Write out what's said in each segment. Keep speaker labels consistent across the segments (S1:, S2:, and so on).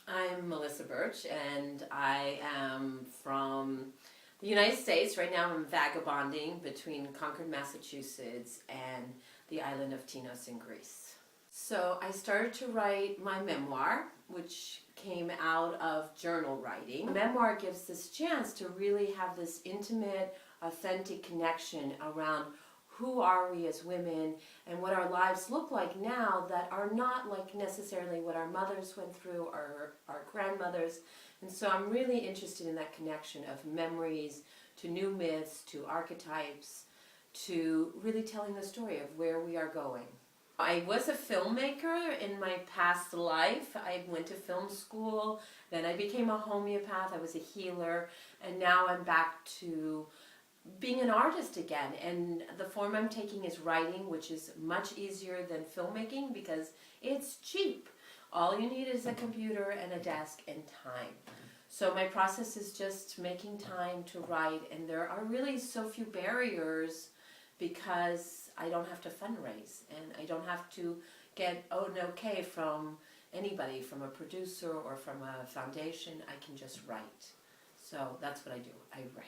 S1: I'm Melissa Birch, and I am from the United States. Right now I'm vagabonding between Concord, Massachusetts and the island of Tinos in Greece. So I started to write my memoir, which came out of journal writing. A memoir gives this chance to really have this intimate, authentic connection around who are we as women and what our lives look like now that are not like necessarily what our mothers went through or our grandmothers. And so I'm really interested in that connection of memories to new myths, to archetypes, to really telling the story of where we are going. I was a filmmaker in my past life. I went to film school, then I became a homeopath, I was a healer, and now I'm back to being an artist again. And the form I'm taking is writing, which is much easier than filmmaking because it's cheap. All you need is a computer and a desk and time. So my process is just making time to write, and there are really so few barriers because I don't have to fundraise and I don't have to get an okay from anybody, from a producer or from a foundation. I can just write. So that's what I do. I write.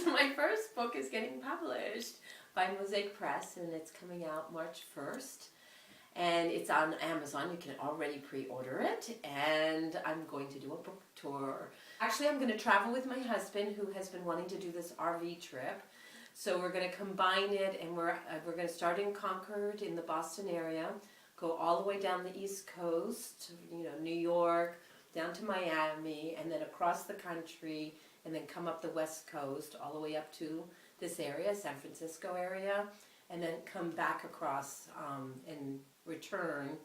S1: My first book is getting published by Mosaic Press, and it's coming out March 1st. And it's on Amazon. You can already pre-order it. And I'm going to do a book tour. Actually, I'm going to travel with my husband, who has been wanting to do this RV trip. So we're going to combine it, and we're going to start in Concord in the Boston area, go all the way down the East Coast, New York, down to Miami, and then across the country, and then come up the West Coast all the way up to this area, San Francisco area, and then come back across and return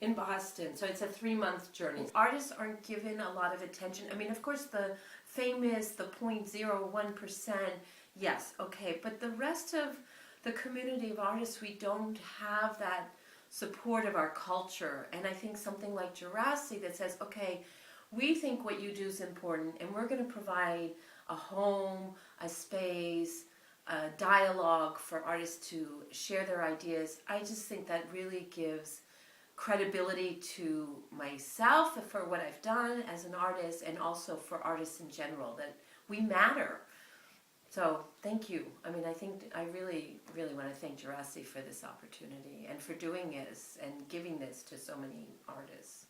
S1: in Boston. So it's a 3-month journey. Artists aren't given a lot of attention. I mean, of course, the famous, the 0.01%, yes, okay, but the rest of the community of artists, we don't have that support of our culture. And I think something like Jurassic that says, okay, we think what you do is important, and we're going to provide a home, a space, a dialogue for artists to share their ideas. I just think that really gives credibility to myself for what I've done as an artist, and also for artists in general, that we matter. So thank you. I mean, I really, really want to thank Jurassic for this opportunity and for doing this and giving this to so many artists.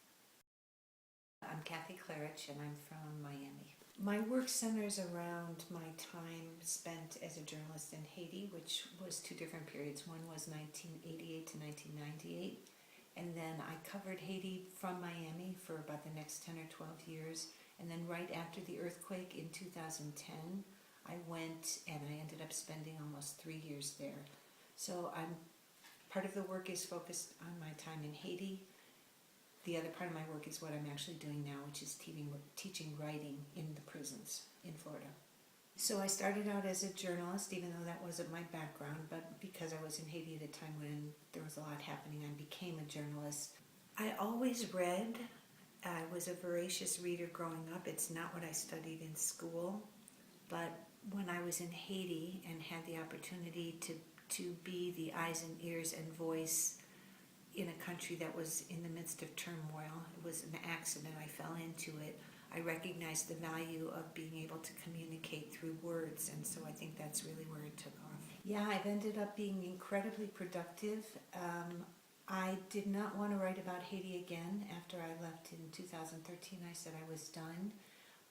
S2: I'm Kathy Klarich, and I'm from Miami. My work centers around my time spent as a journalist in Haiti, which was 2 different periods. One was 1988 to 1998, and then I covered Haiti from Miami for about the next 10 or 12 years. And then right after the earthquake in 2010, I went and I ended up spending almost 3 years there. So part of the work is focused on my time in Haiti. The other part of my work is what I'm actually doing now, which is teaching writing in the prisons in Florida. So I started out as a journalist, even though that wasn't my background, but because I was in Haiti at a time when there was a lot happening, I became a journalist. I always read. I was a voracious reader growing up. It's not what I studied in school, but when I was in Haiti and had the opportunity to be the eyes and ears and voice in a country that was in the midst of turmoil, it was an accident, I fell into it. I recognized the value of being able to communicate through words, and so I think that's really where it took off. Yeah, I've ended up being incredibly productive. I did not want to write about Haiti again. After I left in 2013, I said I was done.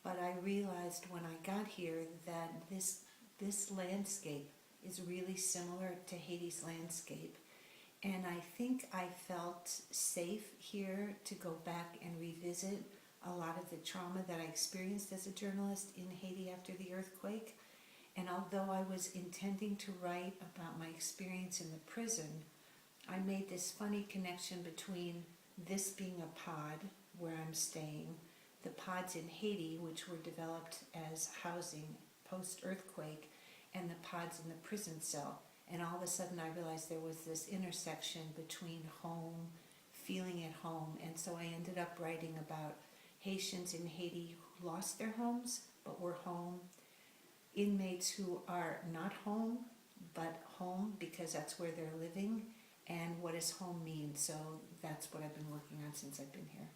S2: But I realized when I got here that this landscape is really similar to Haiti's landscape. And I think I felt safe here to go back and revisit a lot of the trauma that I experienced as a journalist in Haiti after the earthquake. And although I was intending to write about my experience in the prison, I made this funny connection between this being a pod where I'm staying, the pods in Haiti, which were developed as housing post-earthquake, and the pods in the prison cell. And all of a sudden I realized there was this intersection between home, feeling at home, and so I ended up writing about Haitians in Haiti who lost their homes but were home, inmates who are not home but home because that's where they're living, and what does home mean. So that's what I've been working on since I've been here.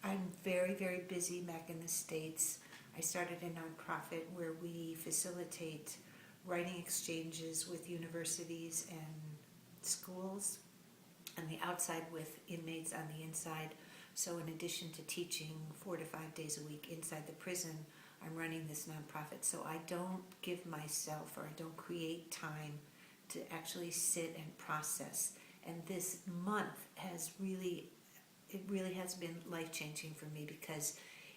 S2: I'm very, very busy back in the States. I started a nonprofit where we facilitate writing exchanges with universities and schools on the outside with inmates on the inside. So in addition to teaching 4 to 5 days a week inside the prison, I'm running this nonprofit. So I don't give myself, or I don't create time to actually sit and process. And this month has really, it really has been life-changing for me, because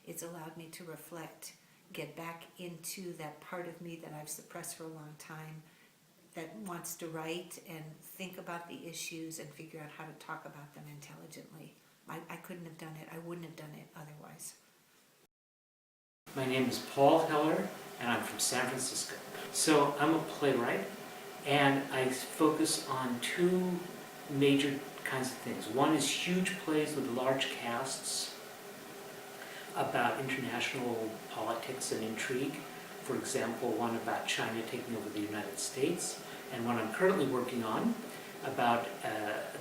S2: it's allowed me to reflect, get back into that part of me that I've suppressed for a long time, that wants to write and think about the issues and figure out how to talk about them intelligently. I couldn't have done it. I wouldn't have done it otherwise.
S3: My name is Paul Heller, and I'm from San Francisco. So I'm a playwright, and I focus on two major kinds of things. One is huge plays with large casts about international politics and intrigue. For example, one about China taking over the United States, and one I'm currently working on about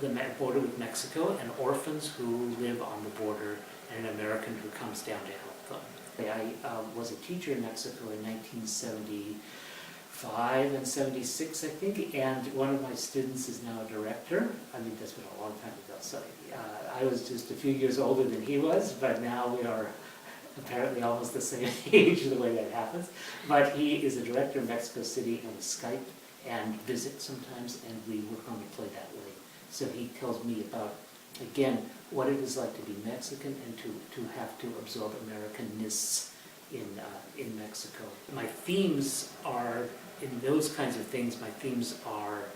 S3: the border with Mexico and orphans who live on the border and an American who comes down to help them. I was a teacher in Mexico in 1975 and 76, I think, and one of my students is now a director. I mean, that's been a long time ago, so I was just a few years older than he was, but now we are apparently almost the same age, the way that happens. But he is a director in Mexico City, and we Skype and visit sometimes, and we work on the play that way. So he tells me about, again, what it is like to be Mexican and to have to absorb Americanness in Mexico. My themes are, in those kinds of things, my themes are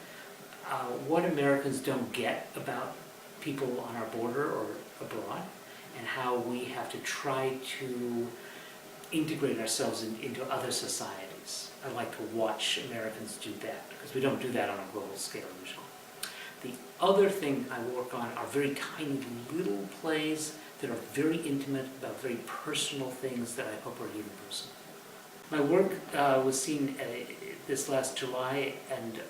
S3: what Americans don't get about people on our border or abroad, and how we have to try to integrate ourselves into other societies. I like to watch Americans do that, because we don't do that on a global scale usually. The other thing I work on are very tiny little plays that are very intimate, about very personal things that I hope are universal. My work was seen this last July and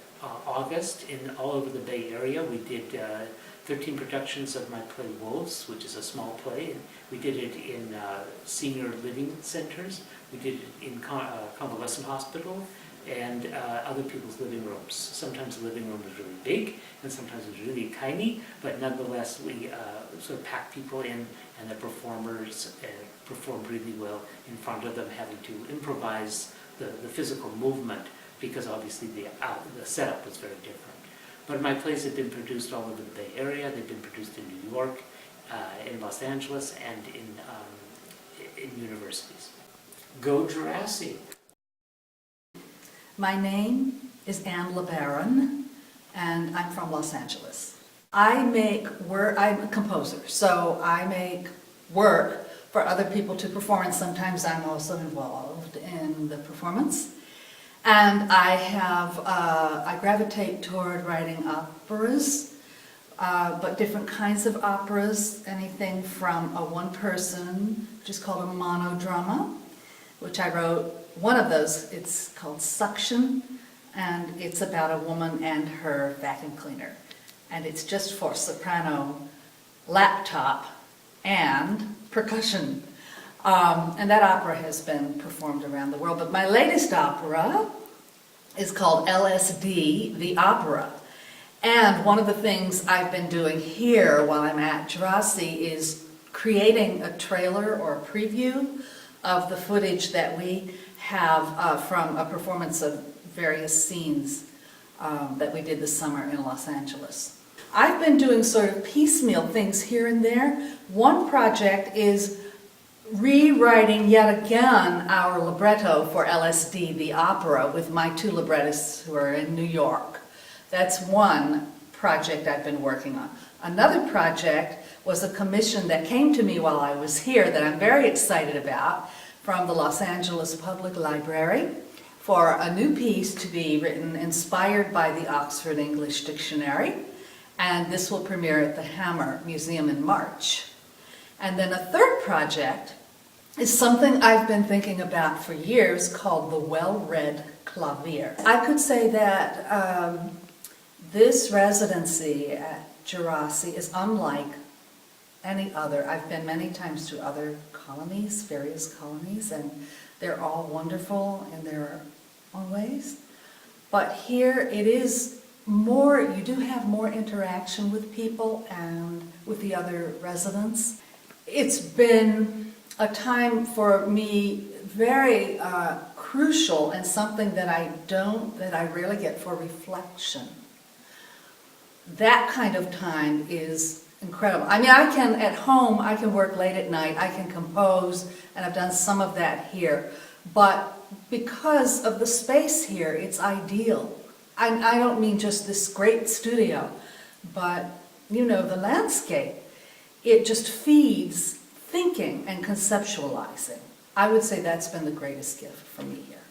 S3: August in all over the Bay Area. We did 13 productions of my play Wolves, which is a small play. We did it in senior living centers. We did it in convalescent hospital and other people's living rooms. Sometimes the living room was really big, and sometimes it was really tiny, but nonetheless we sort of packed people in, and the performers performed really well in front of them, having to improvise the physical movement, because obviously the setup was very different. But my plays have been produced all over the Bay Area. They've been produced in New York, in Los Angeles, and in universities. Go Jurassic!
S4: My name is Anne LeBaron, and I'm from Los Angeles. I'm a composer, so I make work for other people to perform, and sometimes I'm also involved in the performance. And I gravitate toward writing operas, but different kinds of operas, anything from a one-person, which is called a monodrama, which I wrote. One of those, it's called Suction, and it's about a woman and her vacuum cleaner. And it's just for soprano, laptop, and percussion. And that opera has been performed around the world. But my latest opera is called LSD, the Opera. And one of the things I've been doing here while I'm at Jurassic is creating a trailer or a preview of the footage that we have from a performance of various scenes that we did this summer in Los Angeles. I've been doing sort of piecemeal things here and there. One project is rewriting yet again our libretto for LSD, the Opera, with my two librettists who are in New York. That's one project I've been working on. Another project was a commission that came to me while I was here that I'm very excited about, from the Los Angeles Public Library, for a new piece to be written inspired by the Oxford English Dictionary, and this will premiere at the Hammer Museum in March. And then a third project is something I've been thinking about for years, called the Well-Read Clavier. I could say that this residency at Jurassic is unlike any other. I've been many times to other colonies, various colonies, and they're all wonderful in their own ways. But here it is more, you do have more interaction with people and with the other residents. It's been a time for me very crucial and something that I rarely get for reflection. That kind of time is incredible. I mean, at home, I can work late at night, I can compose, and I've done some of that here. But because of the space here, it's ideal. I don't mean just this great studio, but, you know, the landscape. It just feeds thinking and conceptualizing. I would say that's been the greatest gift for me here.